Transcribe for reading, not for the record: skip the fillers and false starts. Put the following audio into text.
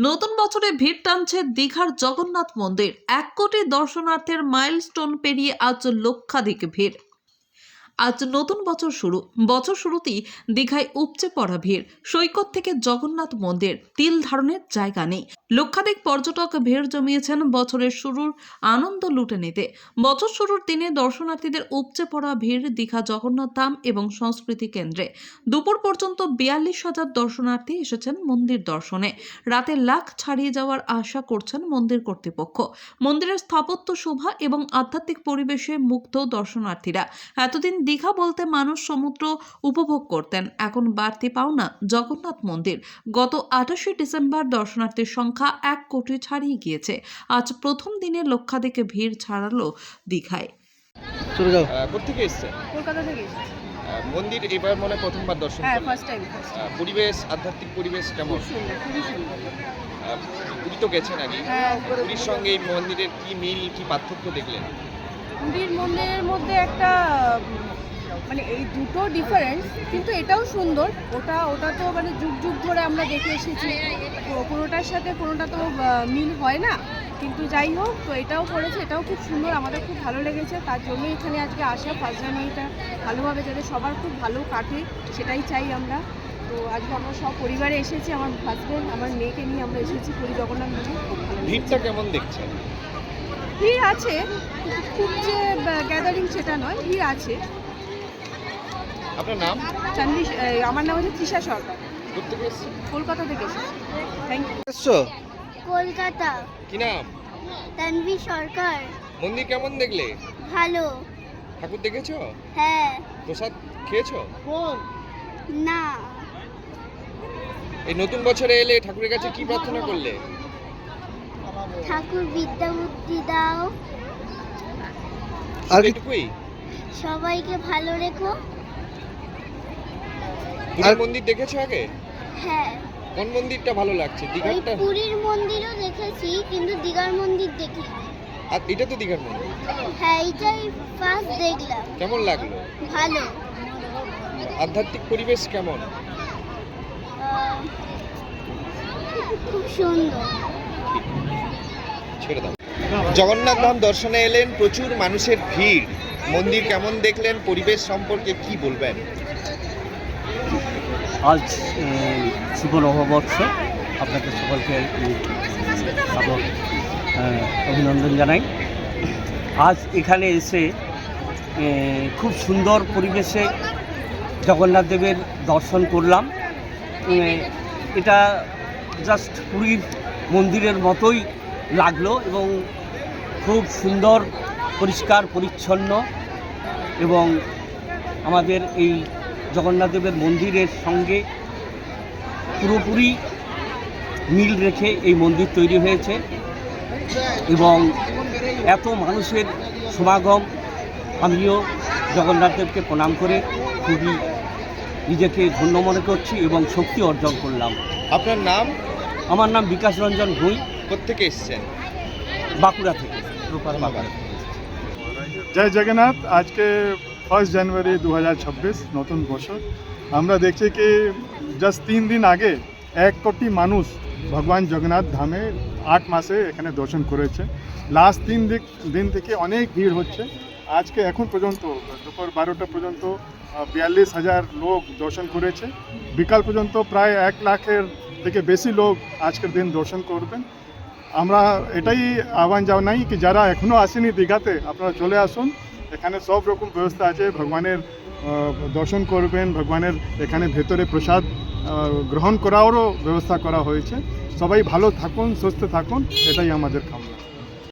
নতুন বছরে ভিড় টানছে দীঘার জগন্নাথ মন্দির। 1 কোটি দর্শনার্থীর মাইলস্টোন পেরিয়ে আজ লক্ষাধিক ভিড়। আজ নতুন বছর শুরুতেই দীঘায় উপচে পড়া ভিড়। সৈকত থেকে জগন্নাথ মন্দির তিল ধারণের জায়গা নেই। লক্ষাধিক পর্যটক ভিড় জমিয়েছেন বছরের শুরুর আনন্দ লুটে নিতে। বছর শুরুর দিনে দর্শনার্থীদের উপচে পড়া ভিড় দীঘা জগন্নাথ ধাম এবং সংস্কৃতি কেন্দ্রে। দুপুর পর্যন্ত 42,000 দর্শনার্থী এসেছেন মন্দির দর্শনে। রাতে লাখ ছাড়িয়ে যাওয়ার আশা করছেন মন্দির কর্তৃপক্ষ। মন্দিরের স্থাপত্য শোভা এবং আধ্যাত্মিক পরিবেশে মুগ্ধ দর্শনার্থীরা। এতদিন দীঘা বলতে মানুষ সমুদ্র উপভোগ করতেন, এখন বাড়তি পাওনা জগন্নাথ মন্দির। গত 28 ডিসেম্বর দর্শনার্থীর সংখ্যা 1 কোটি ছাড়িয়ে গিয়েছে। আজ প্রথম দিনে লক্ষাধিক ভিড় ছাড়ালো দীঘায়। কোথেকে এসেছেন? কলকাতা থেকে এসেছি। মন্দির এবার মনে হয় প্রথমবার দর্শন হ্যাঁ, করলেন। First time. পরিবেশ, আধ্যাত্মিক পরিবেশ কেমন? খুব সুন্দর, খুবই সুন্দর। পুরী তো গেছেন আগে। হ্যাঁ। পুরীর সঙ্গে এই মন্দিরের কি মিল, কি পার্থক্য দেখলেন? পুরীর মন্দিরের মধ্যে একটা মানে এই দুটো ডিফারেন্স, কিন্তু এটাও সুন্দর। ওটা তো মানে যুগ যুগ ধরে আমরা দেখে এসেছি, কোনোটার সাথে কোনোটা তো মিল হয় না, কিন্তু যাই হোক, তো এটাও করেছে, এটাও খুব সুন্দর, আমাদের খুব ভালো লেগেছে। তার জন্য এখানে আজকে আসা, ফার্স্ট টাইম এটা ভালোভাবে যাতে সবার খুব ভালো কাটে সেটাই চাই আমরা। তো আজকে আমরা সব পরিবারে এসেছি, আমার হাজব্যান্ড, আমার মেয়েকে নিয়ে আমরা এসেছি পুরী জগন্নাথ মন্দির। খুব ভালো লেগেছে। ভিড়টা কেমন দেখছেন? ভিড় আছে, খুব যে গ্যাদারিং সেটা নয়, ভিড় আছে। আপনার নাম? আমার নাম হচ্ছে তৃষা সরকার, কোথেকে এসেছেন? কলকাতা থেকে এসেছি। Thank you. এসছো? কলকাতা। কি নাম? তানভি সরকার। মন্দির কেমন দেখলে? ভালো। ঠাকুর দেখেছো? হ্যাঁ। প্রসাদ খেয়েছো? না। এই নতুন বছরে এলে ঠাকুরের কাছে কি প্রার্থনা করলে? ঠাকুর বিদ্যা বুদ্ধি দাও, আর এটুকুই? সবাইকে ভালো রেখো। পুরীর মন্দির দেখেছো আগে? হ্যাঁ। কোন মন্দিরটা ভালো লাগছে? ওই দীঘারটা? পুরীর মন্দিরও দেখেছি, কিন্তু দীঘার মন্দির দেখি। আর এটা তো দীঘার মন্দির। হ্যাঁ, এইটাই ফার্স্ট দেখলাম। কেমন লাগলো? ভালো। আধ্যাত্মিক পরিবেশ কেমন? খুব সুন্দর। ছেড়ে দাও। জগন্নাথ ধাম দর্শনে এলেন, প্রচুর মানুষের ভিড়। মন্দির কেমন দেখলেন? পরিবেশ সম্পর্কে কি বলবেন? আজ শুভ নববর্ষ, আপনাদের সকলকে অভিনন্দন জানাই। আজ এখানে এসে খুব সুন্দর পরিবেশে জগন্নাথ দেবের দর্শন করলাম। এটা জাস্ট পুরীর মন্দিরের মতোই লাগলো এবং খুব সুন্দর, পরিষ্কার পরিচ্ছন্ন, এবং আমাদের এই জগন্নাথ দেবের মন্দিরের সঙ্গে পুরোপুরি মিল রেখে এই মন্দির তৈরি হয়েছে এবং এত মানুষের সমাগম, আমিও জগন্নাথ দেবকে প্রণাম করে খুবই নিজেকে ধন্য মনে করছি এবং শক্তি অর্জন করলাম। আপনার নাম? আমার নাম বিকাশ রঞ্জন ভুঁই। কোত্থেকে এসেছেন? বাঁকুড়া থেকে, রূপার বাঁকুড়া। জয় জগন্নাথ। আজকে 1 জানুয়ারি 2026 নতুন বছর। আমরা দেখছি কি জাস্ট 3 দিন আগে 1 কোটি মানুষ ভগবান জগন্নাথ ধামে 8 মাসে এখানে দর্শন করেছে। লাস্ট 3 দিন থেকে অনেক ভিড় হচ্ছে। আজকে এখন পর্যন্ত দুপুর 12টা পর্যন্ত 42,000 লোক দর্শন করেছে। বিকাল পর্যন্ত প্রায় 1 লাখের থেকে বেশি লোক আজকের দিন দর্শন করবেন। আমরা এটাই আহ্বান জানাই কি যারা এখনও আসেনি দীঘাতে, আপনারা চলে আসুন। এখানে সব রকম ব্যবস্থা আছে, ভগবানের দর্শন করবেন, ভগবানের এখানে ভেতরে প্রসাদ গ্রহণ করারও ব্যবস্থা করা হয়েছে। সবাই ভালো থাকুন, সুস্থ থাকুন, এটাই আমাদের কামনা।